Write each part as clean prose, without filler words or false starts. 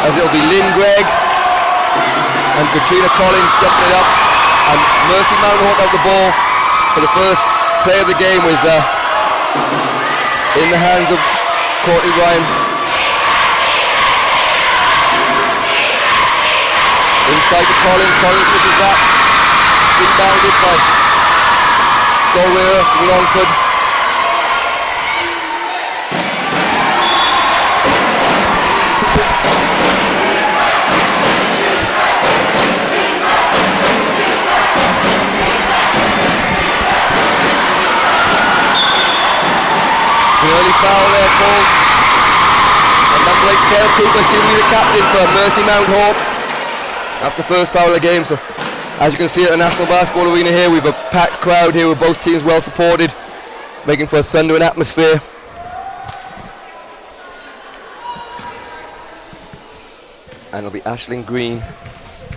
as it'll be Lynn Gregg and Katrina Collins jumping it up, and Mercy Mounthawk out the ball for the first play of the game with in the hands of Courtney Ryan. Inside to Collins pushes back, rebounded by Scoil from Longford. An early foul there called. And number 8 Sarah Cooper seems to be the captain for Mercy Mounthawk. That's the first foul of the game, so as you can see at the National Basketball Arena here, we have a packed crowd here with both teams well supported, making for a thundering atmosphere. And it'll be Aisling Green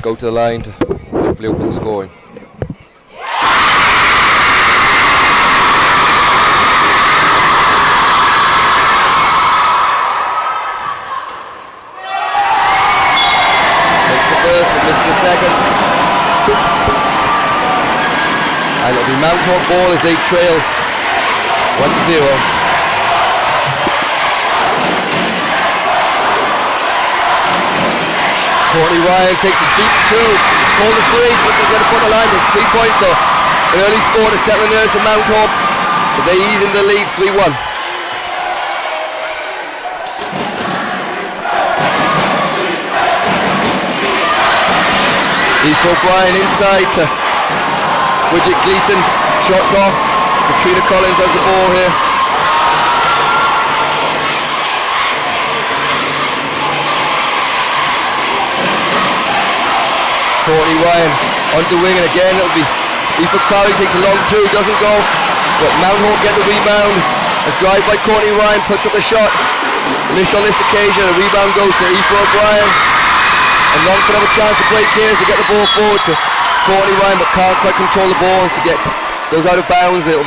go to the line to hopefully open the scoring. Second. And it'll be Mounthawk ball as they trail 1-0. Courtney Ryan takes a deep two, call the three, so they're going to put the line with 3 points though. An early score to settle the nerves for Mounthawk as they ease in the lead 3-1. Eve O'Brien inside to Bridget Gleeson, shots off. Katrina Collins has the ball here. Courtney Ryan on the wing, and again it'll be Eve Tralee takes a long two, doesn't go, but Mounthawk get the rebound. A drive by Courtney Ryan, puts up a shot, missed on this occasion. A rebound goes to Eve O'Brien. And Longford have a chance to break here to get the ball forward to Courtney Ryan, but can't quite control the ball. To get goes out of bounds, it'll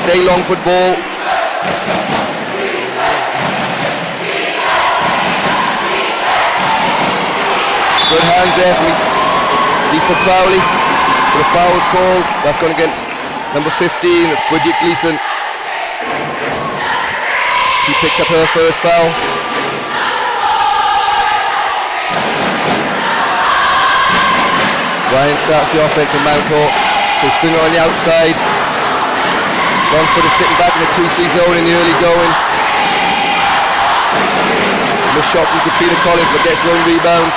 stay Longford ball. Good hands there from Eva Tralee. The foul was called. That's going against number 15. That's Bridget Gleeson. She picks up her first foul. Ryan starts the offense and Mounthawk. They swing it on the outside. Longford is sitting back in the 2C zone in the early going. The shot from Katrina Collins, but gets her own rebounds.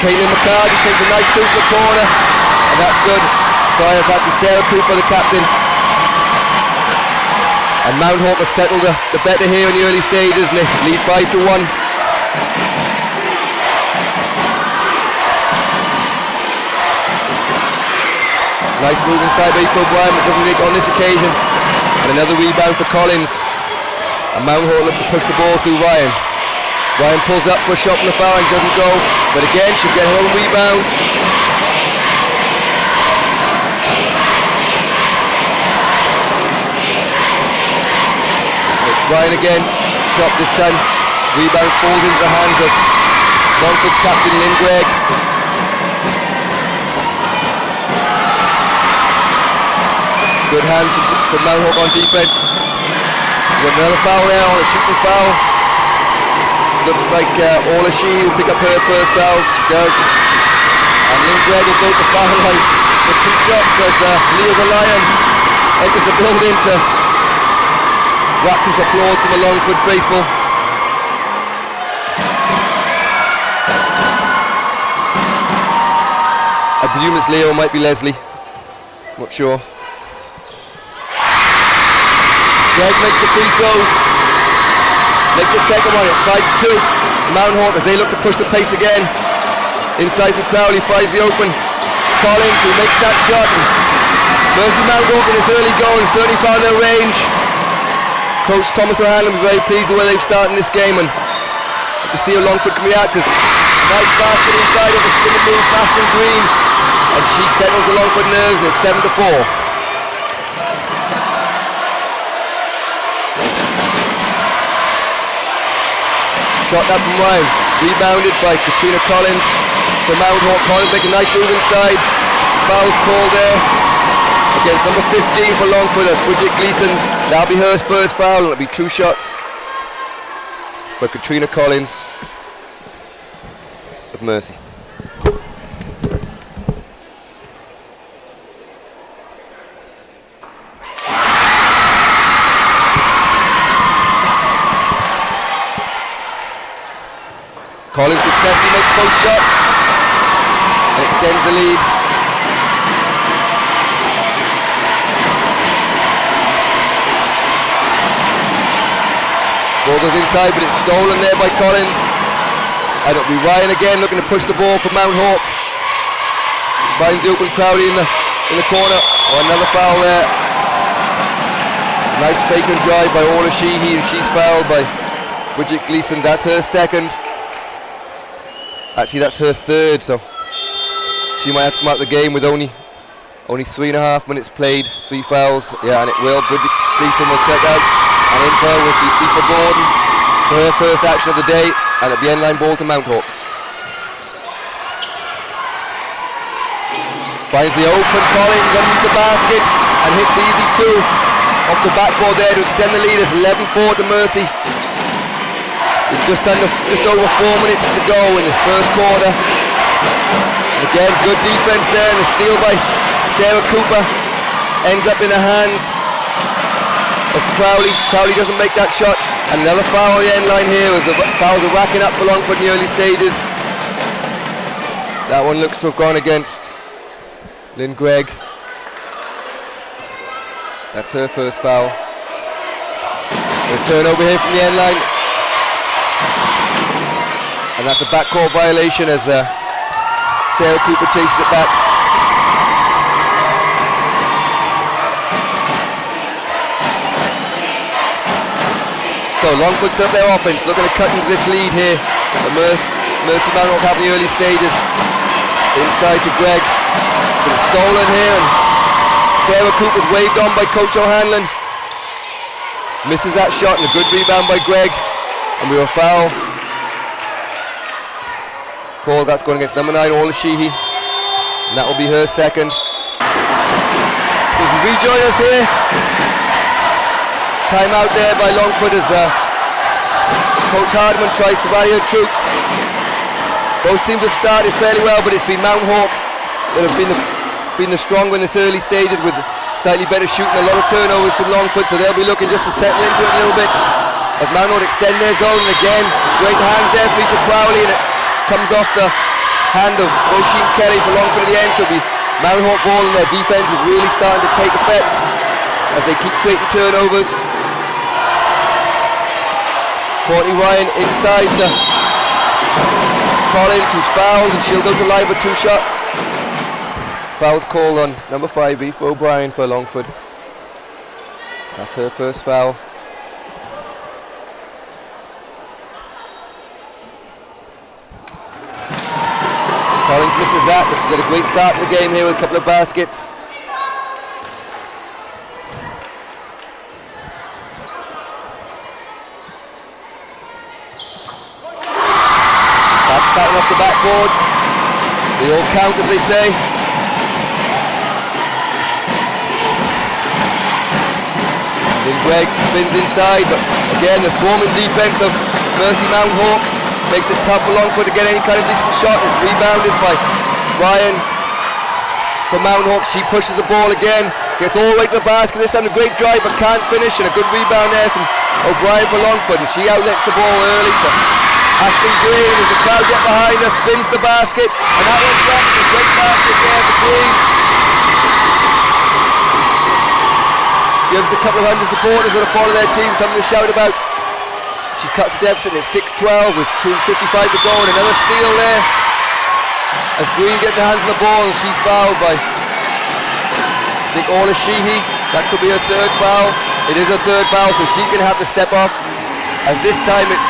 Caitlin McCarty takes a nice two to the corner, and that's good. Sorry, that's actually Sarah Cooper, the captain. And Mounthawk has settled the better here in the early stages, and they lead 5-1. Nice move inside by Eva O'Brien, but doesn't make on this occasion. And another rebound for Collins. And Mounthawk look to push the ball through Ryan. Ryan pulls up for a shot from the foul and doesn't go. But again, she'll get her own rebound. It's Ryan again. Shot this time. Rebound falls into the hands of Longford captain Lynn Gregg. Good hands from Mounthawk on defense. Got another foul there on a shooting foul. Looks like Orla Shee will pick up her first foul. She does. And Lynn Gregg will go to the foul line for 2 shots as Leo the Lion enters the building to rapturous applause from the Longford faithful. I presume it's Leo, might be Leslie. Not sure. Gregg makes the free throws. Makes the second one, it's 5-2. Mounthawk as they look to push the pace again. Inside from Tralee, finds the open. Collins who makes that shot. Mercy Mounthawk in this early goal and certainly found their range. Coach Thomas O'Hanlon will be very pleased with where they've started in this game, and to see how Longford can react. Nice basket inside of the spin and move, Aisling Green. And she settles the Longford nerves and it's 7-4. Shot that from Ryan. Rebounded by Katrina Collins for Mounthawk. Collins making a nice move inside. Foul's called there against number 15 for Longford. That's Bridget Gleeson. That'll be her first foul. It'll be 2 shots for Katrina Collins of Mercy. Collins successfully makes both shots and extends the lead. Ball goes inside, but it's stolen there by Collins. And it'll be Ryan again looking to push the ball for Mounthawk. Finds the open Tralee in the corner. Oh, another foul there. Nice fake and drive by Orla Sheehy, and she's fouled by Bridget Gleeson. That's her second. Actually, that's her third, so she might have to come out of the game with only 3.5 minutes played, 3 fouls. Yeah, and it will. Bridget Gleeson will check out, and Inter will be Aoife Gordon for her first action of the day, and it'll be end-line ball to Mounthawk. Finds the open Collins underneath the basket and hits the easy 2 off the backboard there to extend the lead. It's 11-4 to Mercy. With just over 4 minutes to go in this first quarter. Again, good defense there, and a steal by Sarah Cooper ends up in the hands of Tralee. Tralee doesn't make that shot, and another foul on the end line here as the fouls are racking up for Longford in the early stages. That one looks to have gone against Lynn Gregg. That's her first foul. A turnover here from the end line. And that's a backcourt violation as Sarah Cooper chases it back. So Longford set up their offense, looking to cut into this lead here. Mercy Mounthawk have the early stages. Inside to Gregg. But it's stolen here, and Sarah Cooper's waved on by Coach O'Hanlon. Misses that shot, and a good rebound by Gregg. And we were foul. Call that's going against number 9, Orla Sheehy. And that will be her second. Does he rejoin us here? Time out there by Longford as Coach Hardman tries to rally her troops. Both teams have started fairly well, but it's been Mounthawk that have been the stronger in this early stages with slightly better shooting, a lot of turnovers from Longford, so they'll be looking just to settle into it a little bit. As Mounthawk extend their zone, and again, great hands there for Aoife Crowley, and it comes off the hand of Roisin Kelly for Longford at the end, so it'll be Mounthawk ball, and their defense is really starting to take effect as they keep creating turnovers. Courtney Ryan inside to Collins, who's fouled, and she'll go to line with 2 shots. Foul's called on number 5, Aoife O'Brien for Longford. That's her first foul. Collins misses that, but she's had a great start to the game here with a couple of baskets. That's starting off the backboard. They all count, as they say. Then Gregg spins inside, but again the swarming defense of Mercy Mounthawk makes it tough for Longford to get any kind of decent shot. It's rebounded by Ryan for Mounthawk. She pushes the ball again, gets all the way to the basket. This time a great drive but can't finish, and a good rebound there from O'Brien for Longford, and she outlets the ball early to Ashley Green as the crowd get behind her, spins the basket, and that one's dropped. A great basket there for Green. Gives a couple of hundred supporters that are part of their team something to shout about. She cuts the deficit at 6-12 with 2:55 to go, and another steal there as Green gets her hands on the ball, and she's fouled by, I think, Orla Sheehy. That could be her third foul. It is her third foul, so she's going to have to step off, as this time it's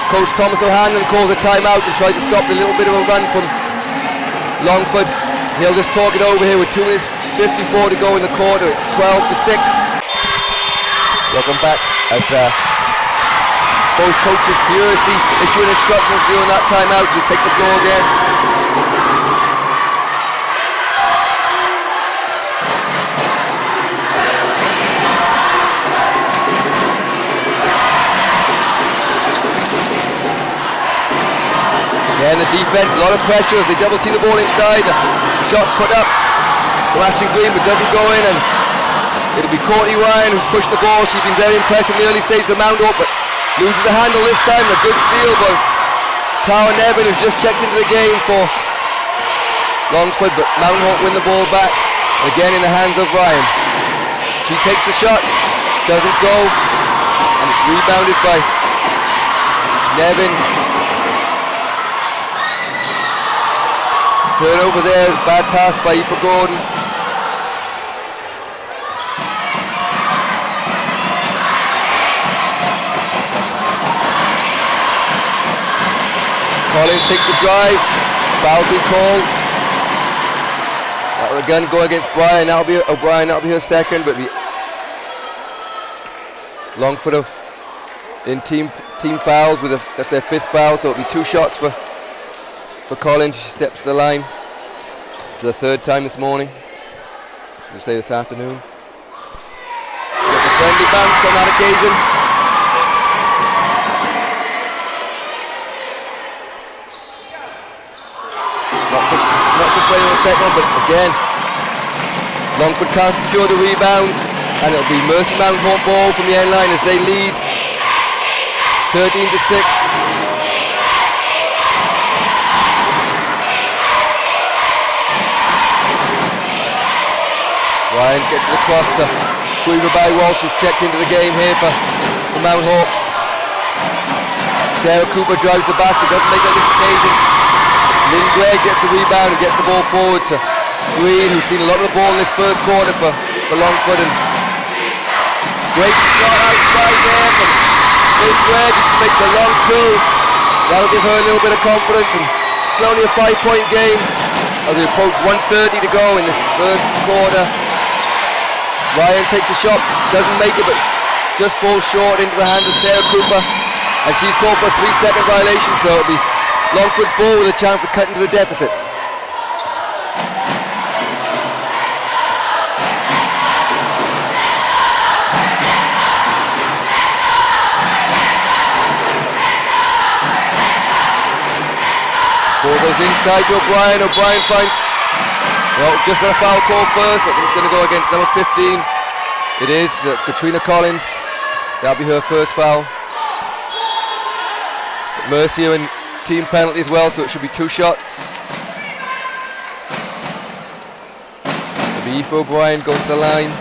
Coach Thomas O'Hanlon calls a timeout and tries to stop the little bit of a run from Longford. He'll just talk it over here with 2 minutes 54 to go in the quarter. It's 12-6. Welcome back as Both coaches furiously issuing instructions during that timeout to take the floor again. Again, the defense, a lot of pressure as they double team the ball inside. The shot put up from Ashton Green, but doesn't go in, and it'll be Courtney Ryan who's pushed the ball. She's been very impressive in the early stages of Mounthawk, but loses the handle this time. A good steal by Tara Nevin, who's just checked into the game for Longford, but Mounthawk win the ball back. Again in the hands of Ryan. She takes the shot, doesn't go, and it's rebounded by Nevin. Turnover there, bad pass by Aoife Gordon. Collins takes the drive, foul be called. That will again go against Brian, that'll be O'Brien, that'll be her second, but Longford of in team fouls that's their 5th foul, so it'll be 2 shots for Collins. She steps to the line for the 3rd time this morning. Should we say this afternoon? She gets a friendly bounce on that occasion. Not to play on the second one, but again, Longford can't secure the rebounds, and it'll be Mercy Mounthawk ball from the end line as they lead 13-6. Ryan gets it across to Mhuire by Walsh, who's checked into the game here for Mounthawk. Sarah Cooper drives the basket, doesn't make it on this occasion. Lynn Gregg gets the rebound and gets the ball forward to Green, who's seen a lot of the ball in this first quarter for Longford. And great shot outside there from Lynn Gregg, who makes a long two. That'll give her a little bit of confidence, and it's only a 5-point game as we approach 1:30 to go in this first quarter. Ryan takes a shot, doesn't make it, but just falls short into the hands of Sarah Cooper, and she's called for a 3-second violation, so it'll be Longford's ball with a chance to cut into the deficit. Ball goes inside to O'Brien. O'Brien finds, well, just got a foul call first. I think it's going to go against number 15. It is. That's Katrina Collins. That'll be her first foul. Mercier and team penalty as well, so it should be 2 shots. It'll be Aoife O'Brien going to the line.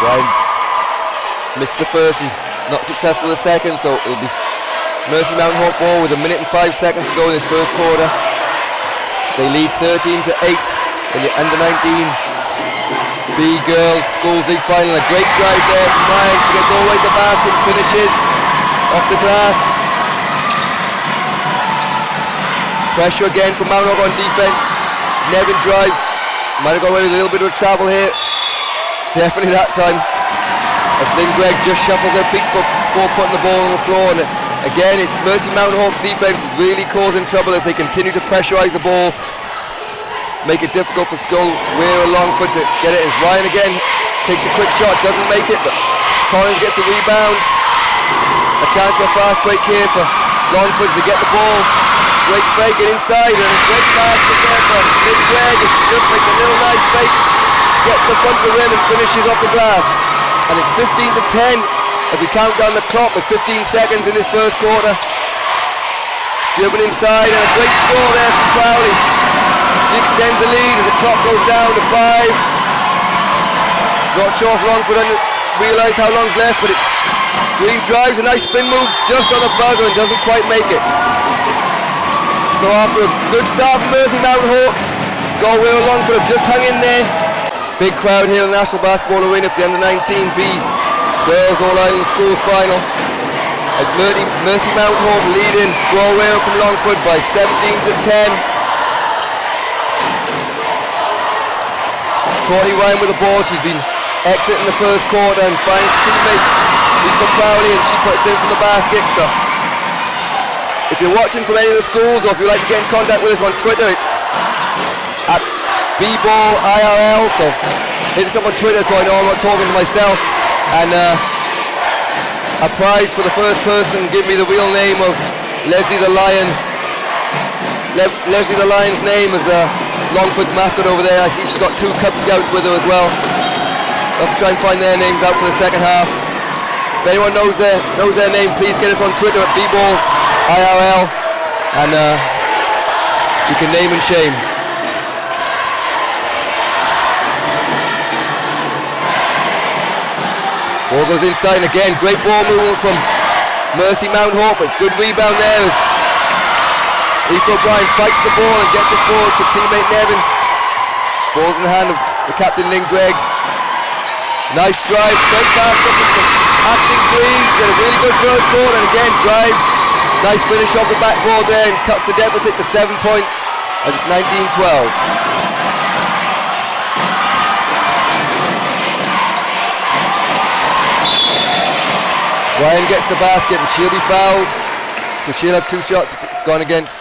Brian missed the first and not successful the second, so it'll be Mercy Mounthawk ball with 1 minute and 5 seconds to go in this first quarter. They lead 13-8 in the under-19 B Girls Schools League final. A great drive there from Ryan. She gets all the way to the basket, finishes off the glass. Pressure again from Mounthawk on defense. Nevin drives. Might have got away with a little bit of travel here. Definitely that time, as Lynn Gregg just shuffles her feet before putting the ball on the floor. And again, it's Mercy Mounthawk's defense is really causing trouble as they continue to pressurize the ball, make it difficult for Mhuire Longford to get it. As Ryan again takes a quick shot, doesn't make it, but Collins gets the rebound. A chance for a fast break here for Longford to get the ball. Great fake it inside, and a great basket there for Lynn Gregg. She just makes a little nice fake, gets the front of the rim and finishes off the glass. And it's 15-10 as we count down the clock with 15 seconds in this first quarter. Dribbling inside, and a great score there from Tralee. She extends the lead as the clock goes down to 5. Not sure if Longford realise how long's left, but it's Green drives, a nice spin move just on the buzzer and doesn't quite make it. So after a good start from Mercy Mounthawk, Scoil Longford have just hung in there. Big crowd here in the National Basketball Arena for the U19B Girls All-Ireland Schools Final. As Mercy Mounthawk leading Scoil from Longford by 17-10. Courtney Ryan with the ball. She's been excellent in the first quarter and finds a teammate Lisa Tralee, and she puts in from the basket. So if you're watching from any of the schools, or if you'd like to get in contact with us on Twitter, it's at @bballirl. So hit us up on Twitter so I know I'm not talking to myself. And a prize for the first person to give me the real name of Leslie the Lion. Leslie the Lion's name is Longford's mascot over there. I see she's got 2 Cub Scouts with her as well. I'll try and find their names out for the second half. If anyone knows their name, please get us on Twitter at @bballirl, and you can name and shame. Ball goes inside, and again, great ball movement from Mercy Mounthawk, but good rebound there as Aoife O'Brien fights the ball and gets it forward to teammate Nevin. Ball's in the hand of the captain Lynn Gregg. Nice drive, straight past up to Ashton Green. Did a really good first quarter, and again drives. Nice finish off the backboard there and cuts the deficit to 7 points as it's 19-12. Ryan gets the basket and she'll be fouled, so she'll have 2 shots gone against.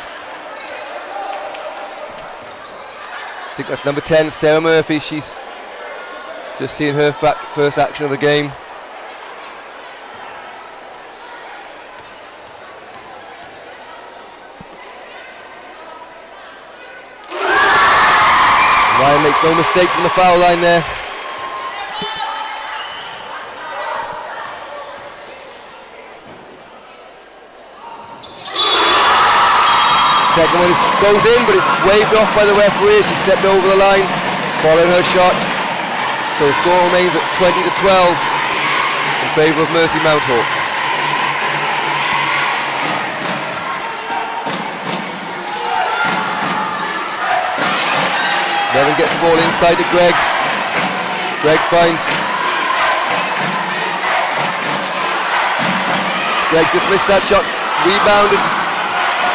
I think that's number 10, Sarah Murphy. She's just seeing her first action of the game. Ryan makes no mistake from the foul line there. Second one goes in, but it's waved off by the referee. She stepped over the line, following her shot. So the score remains at 20-12 in favour of Mercy Mounthawk. Nevin gets the ball inside to Greg. Greg finds. Greg just missed that shot. Rebounded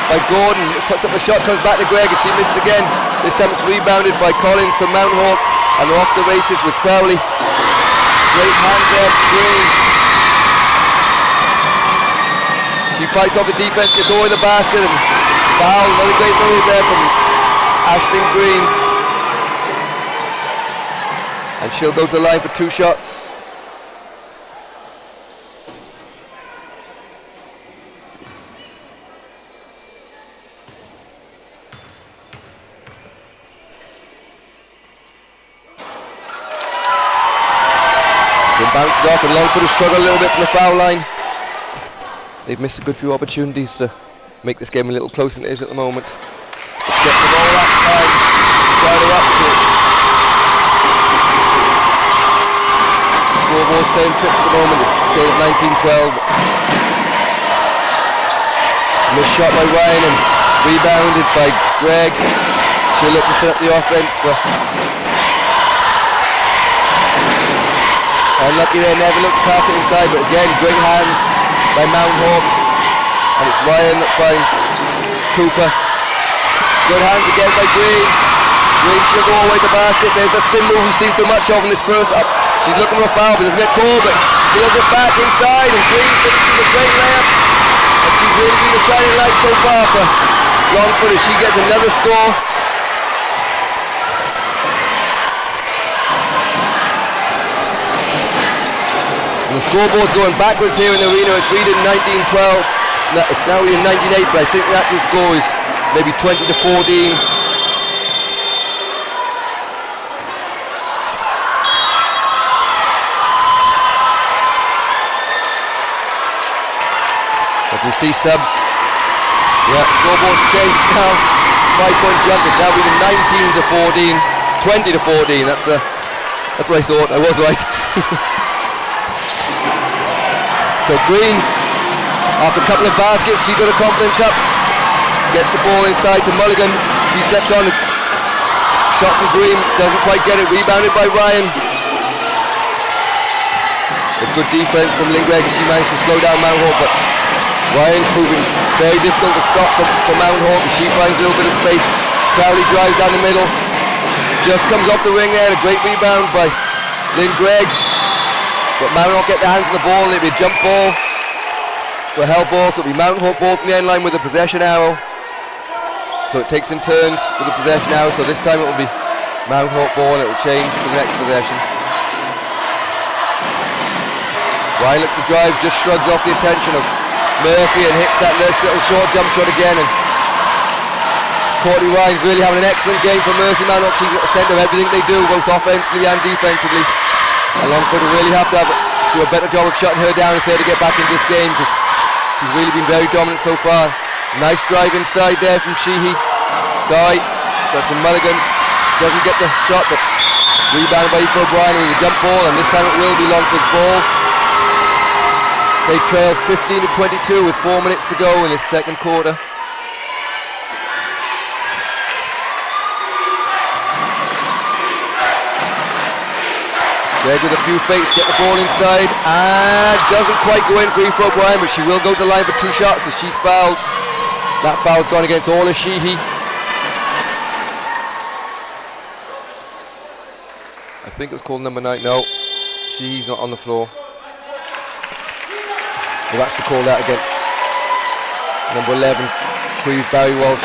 by Gordon. Puts up a shot, comes back to Greg, and she missed again. This time it's rebounded by Collins from Mounthawk, and they're off the races with Tralee. Great hand there, Green. She fights off the defense to go in the basket and foul. Another great move there from Ashton Green. And she'll go to the line for 2 shots. Then bounces off, and Longford has struggled a little bit from the foul line. They've missed a good few opportunities to make this game a little closer than it is at the moment. Let's get the ball that time. Try to up to it. Scoreboard's playing tricks at the moment. It's still at 19-12. Missed shot by Ryan and rebounded by Greg. She'll look to set up the offense for. Unlucky there, never looked to pass it inside, but again, great hands by Mounthawk. And it's Ryan that finds Cooper. Good hands again by Green. Green she'll go all the way to the basket. There's a spin move we've seen so much of in this first up. She's looking for a foul, but doesn't get called, but steals it back inside, and Green finishes a great layup. And she's really been a shining light so far for Longford as she gets another score. And the scoreboard's going backwards here in the arena. It's reading 19-12. It's now reading 19-8, but I think the actual score is maybe 20-14. As we see subs, yeah, scoreboard's changed now. 5-point jump is now reading 19-14, 20-14. That's what I thought. I was right. So Green, after a couple of baskets, she got her confidence up. Gets the ball inside to Mulligan. She stepped on it. Shot from Green, doesn't quite get it. Rebounded by Ryan. A good defense from Lingregg as she managed to slow down Mounthawk, but Ryan's proving very difficult to stop for Mounthawk as she finds a little bit of space. Tralee drives down the middle. Just comes off the ring there. A great rebound by Lingregg. But Mounthawk get their hands on the ball and it'll be a jump ball. For a hell ball, so it'll be Mounthawk ball from the end line with a possession arrow. So it takes in turns with the possession arrow, so this time it will be Mounthawk ball and it will change to the next possession. Ryan looks to drive, just shrugs off the attention of Murphy and hits that nice little short jump shot again. And Courtney Ryan's really having an excellent game for Mercy Mounthawk. She's at the centre of everything they do, both offensively and defensively. And Longford will really have to do a better job of shutting her down if they're to get back into this game, because she's really been very dominant so far. Nice drive inside there from Sheehy. Sorry, that's a Mulligan. Doesn't get the shot, but rebounded by Aoife O'Brien with a jump ball, and this time it will be Longford's ball. They trail 15 to 22 with 4 minutes to go in this second quarter. Greg with a few fakes, get the ball inside, and doesn't quite go in for Aoife O'Brien, but she will go to the line for 2 shots as she's fouled. That foul's gone against Orla Sheehy. I think it was called number 9. No, Sheehy's not on the floor. They've actually called that against number 11, Creve Barry Walsh.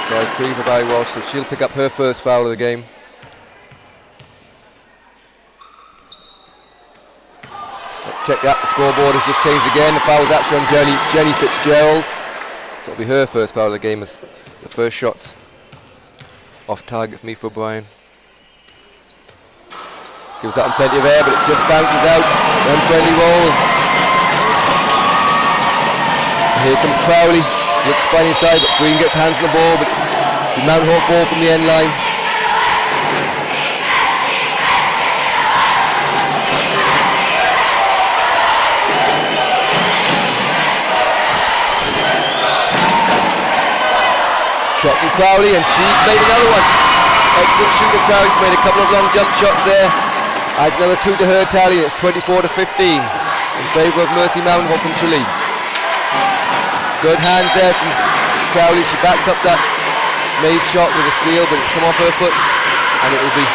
Sorry, Creve Barry Walsh, so she'll pick up her first foul of the game. Check that, the scoreboard has just changed again. The foul was actually on Jenny Fitzgerald. So it'll be her first foul of the game as the first shot's off target for me for O'Brien. Gives that plenty of air, but it just bounces out. Unfriendly roll. And here comes Crowley. Looks fine inside, but Green gets hands on the ball, but the Mounthawk ball from the end line. Shot from Crowley, and she's made another one. Excellent shooter Crowley. She's made a couple of long jump shots there. Adds another 2 to her tally, and it's 24 to 15 in favour of Mercy Mounthawk from Tralee. Good hands there from Crowley. She backs up that made shot with a steal, but it's come off her foot, and it will be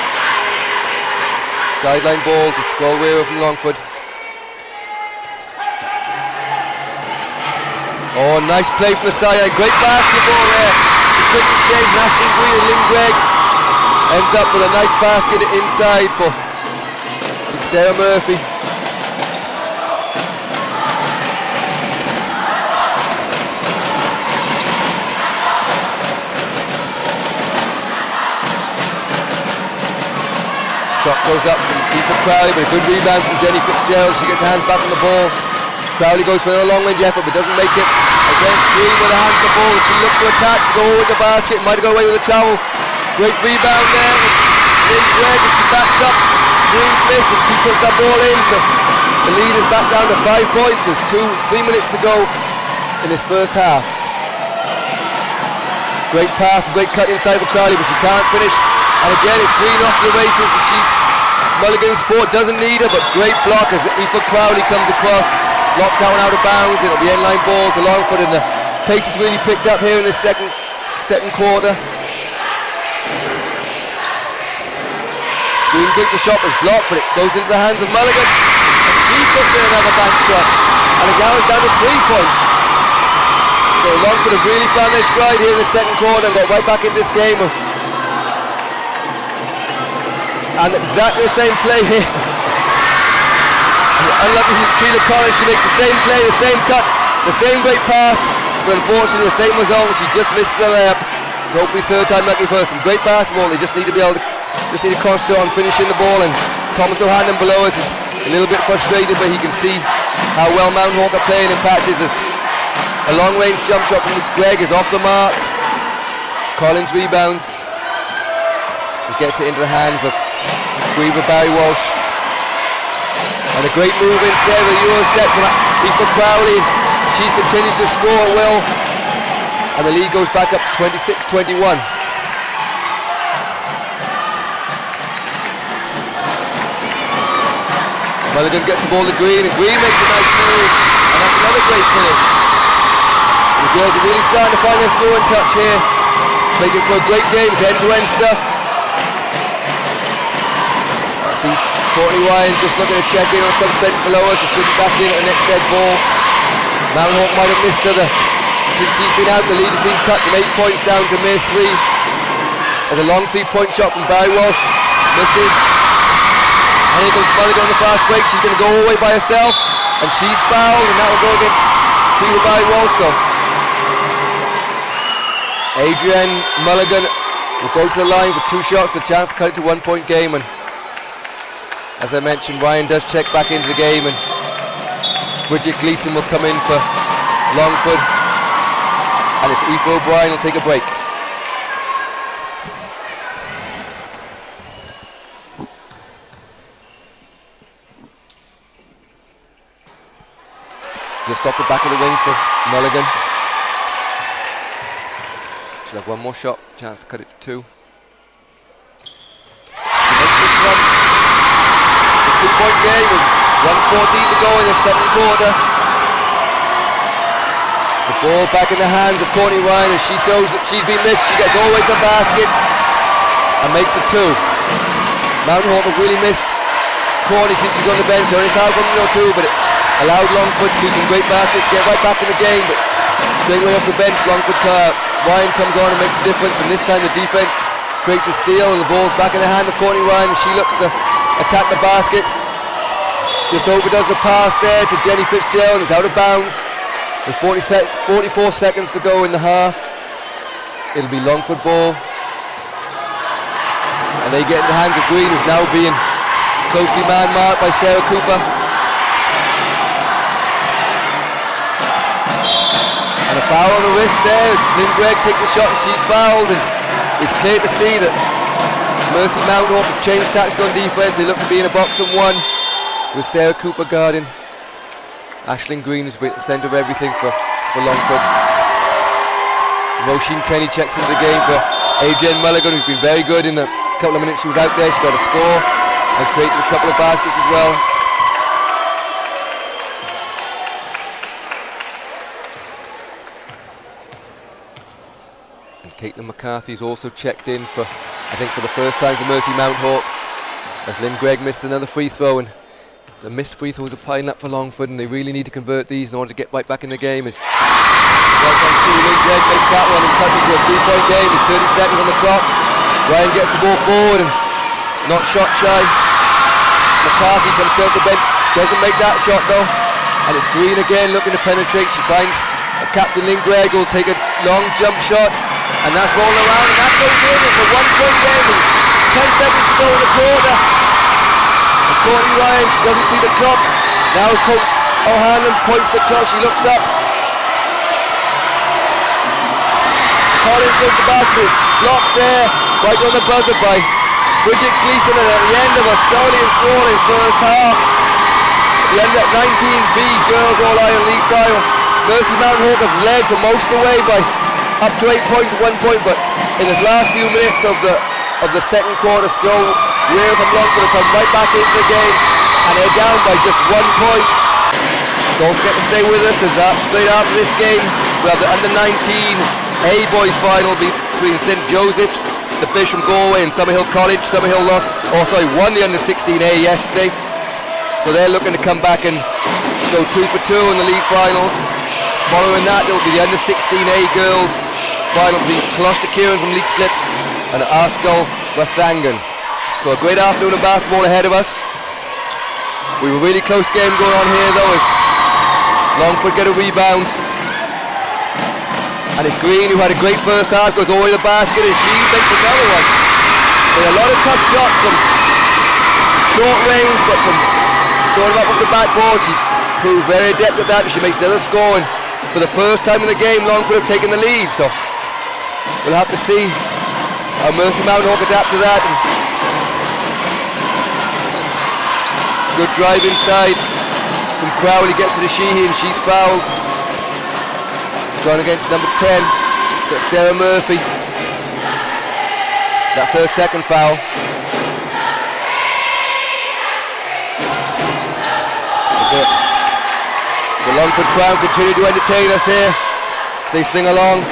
sideline ball to Scoil from Longford. Oh, nice play from the sideline. Great basketball there. Quick exchange, Nashing Green and Lingregg ends up with a nice basket inside for Sarah Murphy. Shot goes up from Aoife Crowley, but a good rebound from Jenny Fitzgerald. She gets her hands back on the ball. Crowley goes for a long range effort, but doesn't make it. Against Green with her hands on the ball. She looks to attack, to go over the basket, might have got away with a travel. Great rebound there. Lingregg as she backs up. Green missed and she puts that ball in. So the lead is back down to 5 points with 3 minutes to go in this first half. Great pass, great cut inside for Crowley, but she can't finish. And again it's Green off the races, and Mulligan's support doesn't need her, but great block as Aoife Crowley comes across. Blocks that one out of bounds. It'll be end-line ball to Longford, and the pace has really picked up here in the second quarter. Green thinks the shot was blocked, but it goes into the hands of Mulligan, and she puts in another bank shot, and it now is down to 3 points. So Longford have really found their stride here in the second quarter and got right back in this game. And exactly the same play here. Unlucky for Sheila Collins, she makes the same play, the same cut, the same great pass, but unfortunately the same result, she just misses the layup. Hopefully third time lucky person. Great basketball, they just need to be able to, just need to concentrate on finishing the ball, and Thomas O'Hanlon below us is a little bit frustrated, but he can see how well Mounthawk are playing in patches. As a long range jump shot from Greg is off the mark. Collins rebounds and gets it into the hands of Weaver Barry Walsh. And a great move instead of a Euro step from Aoife Crowley. She continues to score at will. and the lead goes back up to 26-21. Mulligan gets the ball to Green, and Green makes a nice move, and that's another great finish. The girls are really starting to find their scoring touch here, making for a great game, it's end-to-end stuff. I see Courtney Ryan just looking to check in on some bench below us, and she'll be back in at the next dead ball. Mounthawk might have missed her since he's been out. The lead has been cut from 8 points down to mere 3. There's a long 3-point shot from Barry Walsh, misses. And here comes Mulligan on the fast break. She's going to go all the way by herself, and she's fouled, and that will go against Peter Barry Walsh. So Adrienne Mulligan will go to the line with 2 shots, a chance to cut it to 1-point game. And as I mentioned, Ryan does check back into the game, and Bridget Gleeson will come in for Longford, and it's Aoife O'Brien will take a break. Just off the back of the wing for Mulligan. She'll have one more shot, chance to cut it to 2. She makes this one. It's a 2-point game with 1:14 to go in the second quarter. The ball back in the hands of Courtney Ryan, and she shows that she's been missed. She gets all the way to the basket and makes it 2. Mounthawk have really missed Courtney since she's on the bench. Only had 1-2, but it allowed Longford to do some great baskets, get right back in the game, but straight away off the bench, Ryan comes on and makes a difference, and this time the defense creates a steal, and the ball's back in the hand of Courtney Ryan, and she looks to attack the basket. Just overdoes the pass there to Jenny Fitzgerald, and it's out of bounds. With 44 seconds to go in the half. It'll be Longford ball. And they get in the hands of Green, who's now being closely man-marked by Sarah Cooper. And a foul on the wrist there as Lynn Gregg takes a shot and she's fouled. And it's clear to see that Mercy Mounthawk have changed tactics on defence. They look to be in a box and 1 with Sarah Cooper guarding. Aisling Green is at the centre of everything for Longford. Roisin Kenny checks into the game for Adrienne Mulligan, who's been very good in the couple of minutes she was out there. She got a score and created a couple of baskets as well. And Caitlin McCarthy's also checked in for, I think, for the first time for Mercy Mounthawk, as Lynn Gregg missed another free throw, and the missed free throws are piling up for Longford, and they really need to convert these in order to get right back in the game. And right on to Lynn Gregg makes that one and cuts it to a 2-point game with 30 seconds on the clock. Ryan gets the ball forward and not shot shy. McCarthy comes down the bench, doesn't make that shot though, and it's Green again looking to penetrate. She finds Captain Lynn Gregg, who will take a long jump shot, and that's rolling around, and that goes in. It's a 1-point game and 10 seconds to go in the quarter. Courtney Ryan, she doesn't see the clock. Now Coach O'Hanlon points the clock, she looks up. Collins goes to basket, blocked there, right on the buzzer by Bridget Gleeson, and at the end of a thoroughly enthralling first half, the end of 19B Girls All-Ireland League final, Mercy Mounthawk have led for most of the way by up to 8 points at 1 point, but in this last few minutes of the second quarter, Mhuire from Longford have come right back into the game, and they're down by just 1 point. Don't forget to stay with us, as straight after this game we have the under-19 A boys final between St Joseph's, the Bish from Galway, and Summerhill College. Summerhill won the under-16 A yesterday, so they're looking to come back and go 2 for 2 in the league finals. Following that, it'll be the under-16 A girls final between Closter Kieran from Leixlip and Scoil Rathangan. So a great afternoon of basketball ahead of us. We have a really close game going on here though, as Longford get a rebound. And it's Green, who had a great first half, goes all the way to the basket, and she makes another one. With a lot of tough shots from short range, but from throwing up the backboard, she's proved very adept at that, and she makes another score. And for the first time in the game, Longford have taken the lead. So we'll have to see how Mercy Mounthawk adapt to that. And good drive inside from Crowley, gets to the Sheehy, and she's fouled. Going against number 10, looked at Sarah Murphy. That's her second foul. The Longford crowd continue to entertain us here as they sing along.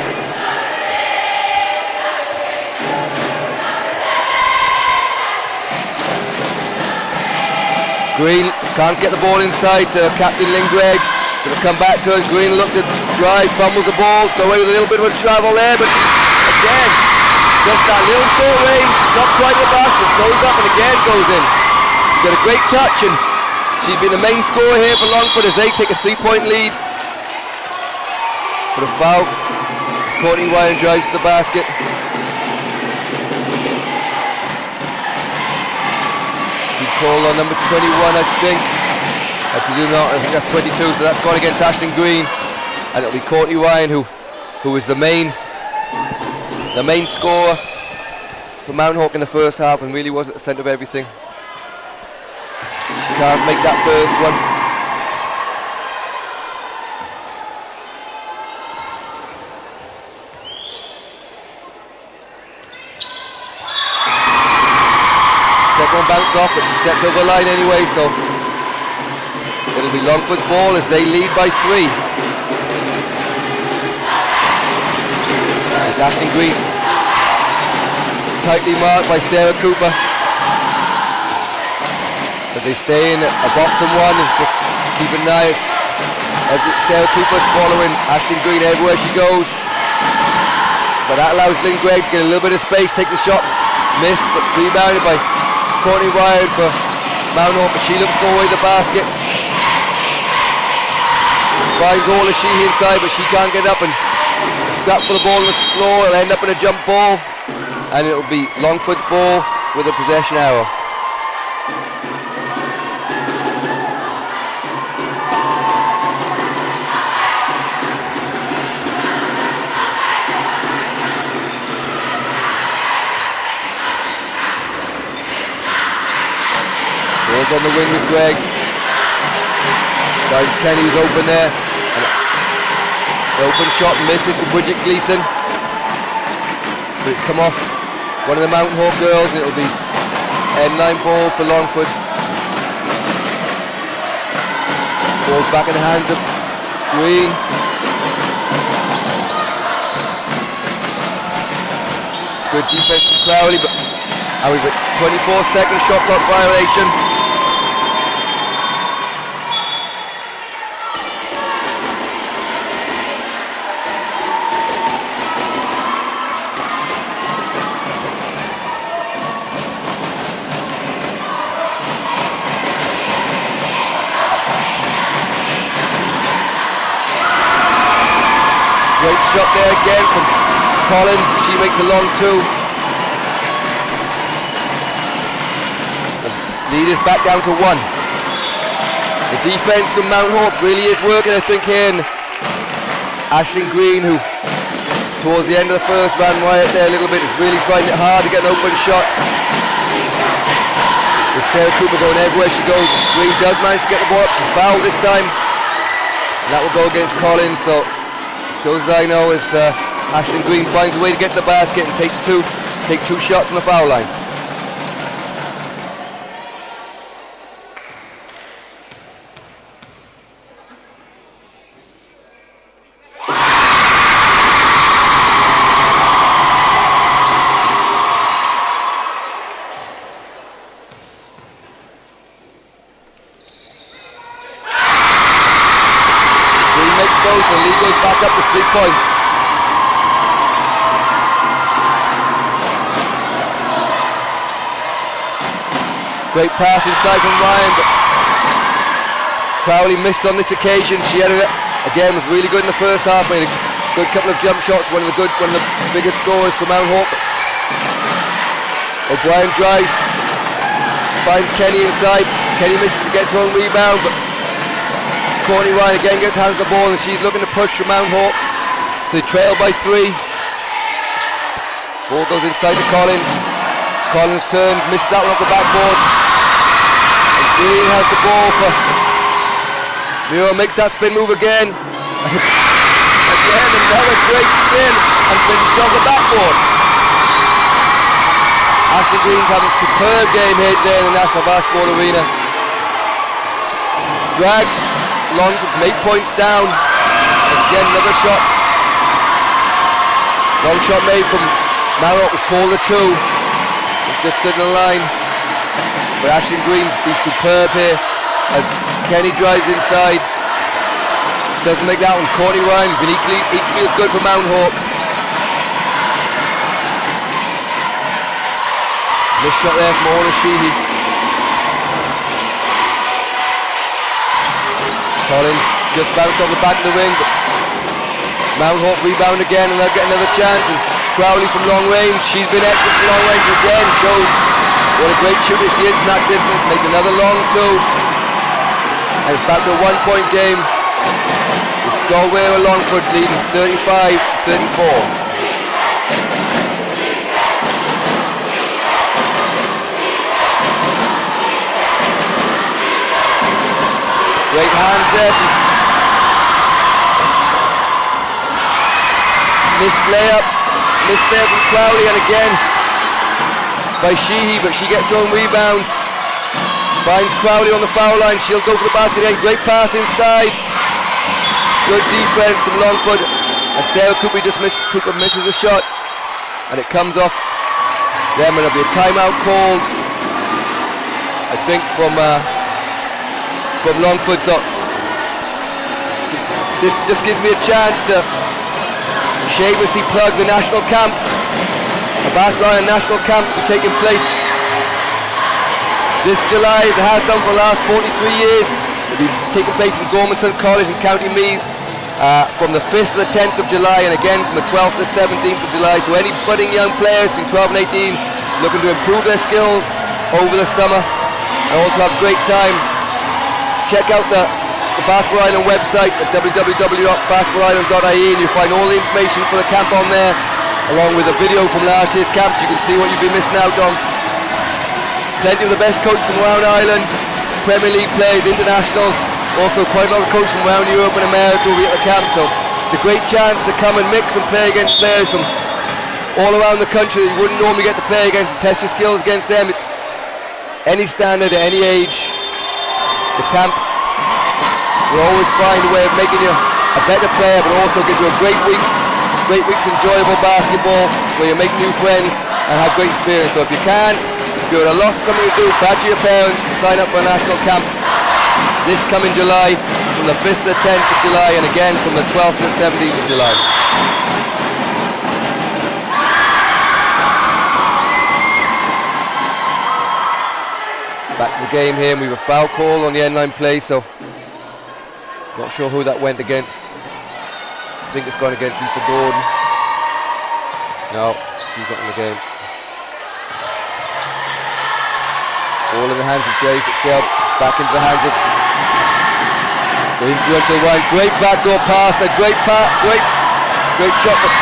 Green can't get the ball inside to Captain Lingregg. Going to come back to it. Green looked at drive, fumbles the balls, go away with a little bit of a travel there, but again, just that little short range, not quite the basket, goes up and again goes in. She's got a great touch and she's been the main scorer here for Longford as they take a 3-point lead. But a foul. Courtney Ryan drives to the basket. Call on number 21, I think. I presume not. I think that's 22, so that's gone against Ashton Green, and it'll be Courtney Ryan who is the main scorer for Mounthawk in the first half and really was at the centre of everything. She can't make that first one. One bounced off, but she stepped over the line anyway, so it'll be Longford's ball as they lead by 3. It's Ashton Green, tightly marked by Sarah Cooper as they stay in a box and one and just keep an eye. Sarah Cooper's following Ashton Green everywhere she goes, but that allows Lynn Gregg to get a little bit of space, take the shot, missed, but rebounded by Courtney Ryan for Mounthawk, but she looks to go away the basket. Finds all the she inside, but she can't get up and scrap for the ball on the floor. It'll end up in a jump ball, and it'll be Longford's ball with a possession error. On the wing with Greg. Kenny's open there. The open shot misses for Bridget Gleeson. But it's come off one of the Mounthawk girls, and it'll be M9 ball for Longford. Ball's back in the hands of Green. Good defense from Tralee, but we've got 24-second shot clock violation. Great shot there again from Collins. She makes a long 2. Lead is back down to 1. The defense from Mounthawk really is working, I think, here. And Ashton Green, who towards the end of the first ran right there a little bit, is really finding it hard to get an open shot. With Sarah Cooper going everywhere she goes, Green does manage to get the ball up. She's fouled this time, and that will go against Collins. So shows as I know as Ashton Green finds a way to get to the basket and take 2 shots from the foul line. The lead goes back up to 3 points. Great pass inside from Ryan, but Tralee missed on this occasion. She had it again, was really good in the first half, made a good couple of jump shots, one of the biggest scorers for Mounthawk. O'Brien drives, finds Kenny inside. Kenny misses to get her own rebound, but Courtney Ryan again gets hands on the ball and she's looking to push from Mounthawk. So they trail by 3. Ball goes inside to Collins. Collins turns, misses that one off the backboard. And Green has the ball for Mhuire, makes that spin move again. Again, another great spin. and finished on the backboard. Ashley Green's having a superb game here today in the National Basketball Arena. Drag, Longford from 8 points down. Again, another shot. Long shot made from Mounthawk was called a 2. Just stood in the line. But Ashley Green's been superb here as Kenny drives inside. Doesn't make that one. Courtney Ryan has been equally as good for Mounthawk. This shot there from Orla Sheehy. Collins just bounced off the back of the ring, but Mounthawk rebound again and they'll get another chance. And Crowley from long range, she's been excellent from long range again, shows what a great shooter she is from that distance. Makes another long 2. And it's back to a 1-point game. With Scoil and Longford leading 35-34. Great hands there. Missed layup from Crowley, and again by Sheehy, but she gets her own rebound. Finds Crowley on the foul line. She'll go for the basket again. Great pass inside. Good defense from Longford, and Sarah Cooper misses the shot, and it comes off them, and there'll be a timeout called, I think, from Longford. So this just gives me a chance to shamelessly plug the national camp. A basketball national camp will be taking place this July. It has done for the last 43 years. It will be taking place in Gormanstown College in County Meath from the 5th to the 10th of July, and again from the 12th to the 17th of July. So any budding young players between 12 and 18 looking to improve their skills over the summer and also have a great time, check out the Basketball Island website at www.basketballisland.ie, and you'll find all the information for the camp on there, along with a video from last year's camp so you can see what you've been missing out on. Plenty of the best coaches from around Ireland, Premier League players, internationals, also quite a lot of coaches from around Europe and America will be at the camp, so it's a great chance to come and mix and play against players from all around the country that you wouldn't normally get to play against and test your skills against them. It's any standard at any age. The camp will always find a way of making you a better player, but also give you a great week's enjoyable basketball where you make new friends and have great experience. So if you can, if you're at a loss of something to do, badger your parents to sign up for a national camp this coming July, from the 5th to the 10th of July, and again from the 12th to the 17th of July. Back to the game here, and we have a foul call on the end line play, so not sure who that went against. I think it's gone against Ethan Gordon. No, she's not in the game. Ball in the hands of Jay Fitzgerald, back into the hands of the influential Ryan. Great backdoor pass, a great shot, but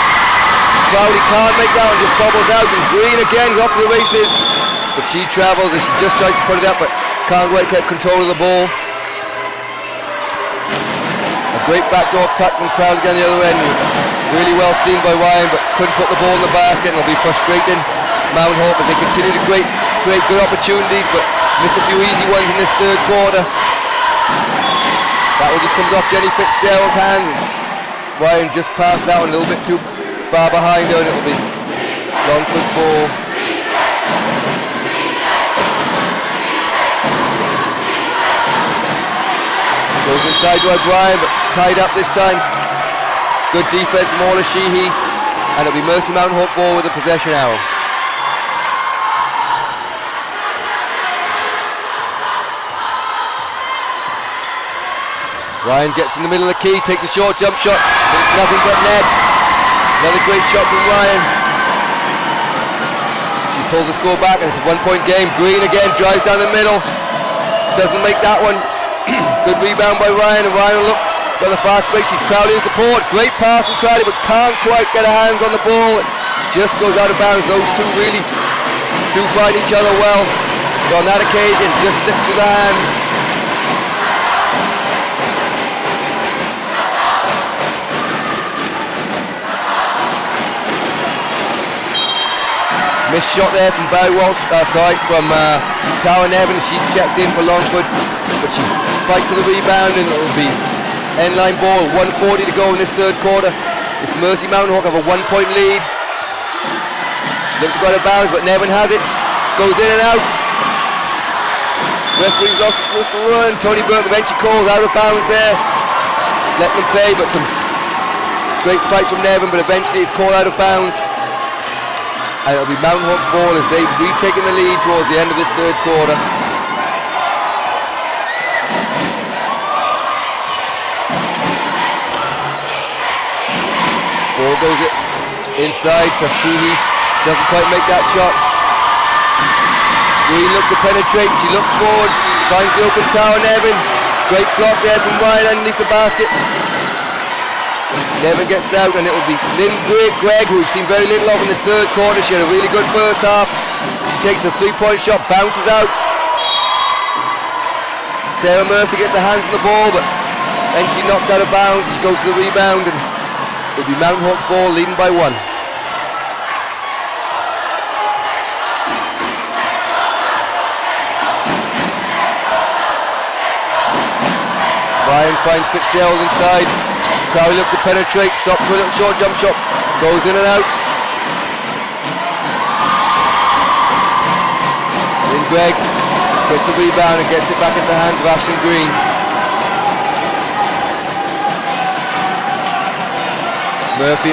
Crowley can't make that one, just bobbles out, and Green again is off to the races. But she travels and she just tries to put it up, but can't quite get control of the ball. A great backdoor cut from Crowley down the other end. Really well seen by Ryan, but couldn't put the ball in the basket, and it'll be frustrating Mounthawk as they continue to create good opportunities, but miss a few easy ones in this third quarter. That one just comes off Jenny Fitzgerald's hands. Ryan just passed that one a little bit too far behind her, and it'll be Longford ball. Goes inside to O'Brien, but tied up this time. Good defense from Orla Sheehy, and it'll be Mercy Mounthawk ball with the possession arrow. Ryan gets in the middle of the key, takes a short jump shot, but it's nothing but nets. Another great shot from Ryan. She pulls the score back, and it's a 1-point game. Green again drives down the middle, doesn't make that one. Good rebound by Ryan, and Ryan will look for the fast break. She's Crowley in support. Great pass from Crowley, but can't quite get her hands on the ball. It just goes out of bounds. Those two really do find each other well. But on that occasion, just slipped through the hands. Missed shot there from Barry Walsh, from Tara Nevin. She's checked in for Longford, but she fights for the rebound, and it'll be end line ball. 1:40 to go in this third quarter. It's Mercy Mounthawk have a 1-point lead. Look to go out of bounds, but Nevin has it. Goes in and out. Referee's lost the run. Tony Burke eventually calls out of bounds there. Letting them play, but some great fight from Nevin, but eventually it's called out of bounds. And it'll be Mounthawk's ball as they've retaken the lead towards the end of this third quarter. Ball goes inside to Sheehy. Doesn't quite make that shot. Green looks to penetrate. She looks forward. Finds the open tower, Nevin. Great block there from Ryan underneath the basket. Nevin gets out, and it will be Lynn Gregg, who we've seen very little of in this third quarter. She had a really good first half. She takes a 3-point shot, bounces out. Sarah Murphy gets her hands on the ball, but then she knocks out of bounds. She goes to the rebound, and it'll be Mounthawk's ball, leading by 1. Ryan finds Fitzgerald inside. Crowley looks to penetrate, stops for a little short jump shot, goes in and out. Then Gregg gets the rebound and gets it back into the hands of Ashlyn Green. Murphy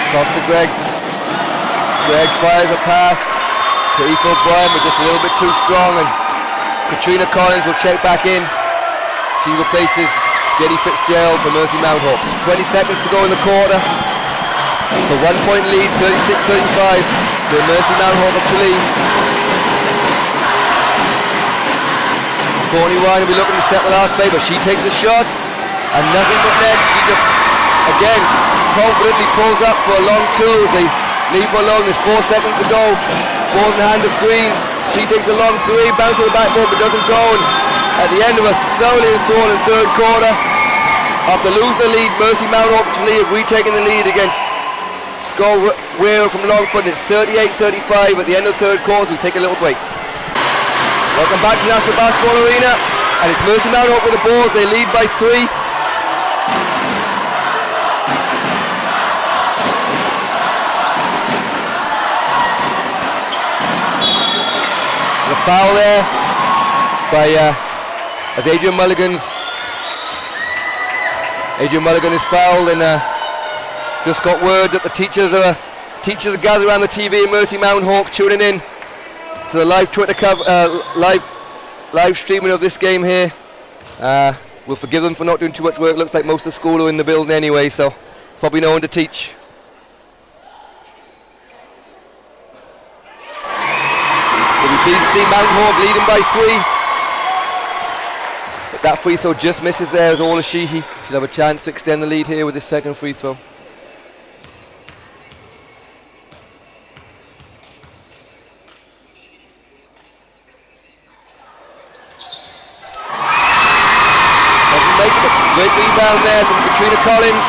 across to Gregg. Gregg fires a pass to Aoife O'Brien, but just a little bit too strong, and Katrina Collins will check back in. She replaces Jenny Fitzgerald for Mercy Mounthawk. 20 seconds to go in the quarter. It's a 1-point lead, 36-35. The Mercy Mounthawk of Tralee. Courtney Ryan will be looking to set the last play, but she takes a shot and nothing but net. She just, again, confidently pulls up for a long two as they leave her alone. There's 4 seconds to go. Ball in the hand of Green. She takes a long 3, bounces the backboard, but doesn't go. And at the end of a thoroughly enthralling third quarter, after losing the lead, Mercy Mounthawk of Tralee have retaken the lead against Scoil from Longford. It's 38-35 at the end of the third quarter. We take a little break. Welcome back to the National Basketball Arena, and it's Mercy Mounthawk with the ball as they lead by 3. The foul there by as Adrian Mulligan is fouled, and just got word that the teachers are gathered around the TV in Mercy Mounthawk, tuning in to the live Twitter live streaming of this game here. We'll forgive them for not doing too much work. Looks like most of the school are in the building anyway, so it's probably no one to teach. WBC Mounthawk leading by 3. But that free throw just misses there as Ola Sheehy. She'll have a chance to extend the lead here with this second free throw. Doesn't make it. Great rebound there from Katrina Collins.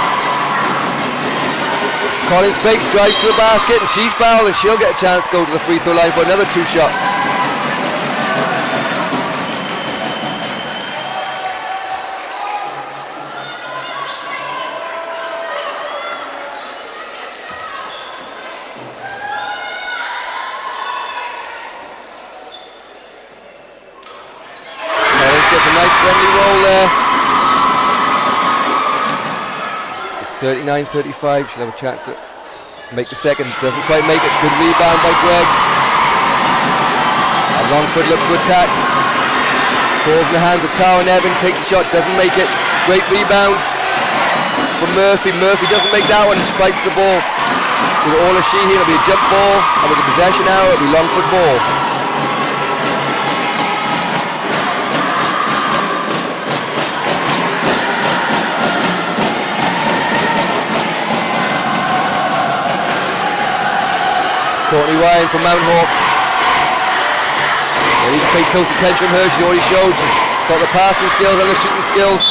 Collins fakes, drives to the basket, and she's fouled, and she'll get a chance to go to the free throw line for another 2 shots. Gets a nice friendly roll there. It's 39-35. She'll have a chance to make the second. Doesn't quite make it. Good rebound by Gregg. And Longford looks to attack. Balls in the hands of Tara Nevin. Takes a shot. Doesn't make it. Great rebound from Murphy. Murphy doesn't make that one. She fights the ball with Ola Sheehy. It'll be a jump ball. And with the possession now, it'll be Longford ball. Courtney Ryan from Mounthawk. They need to pay close attention to her. She already showed she's got the passing skills and the shooting skills.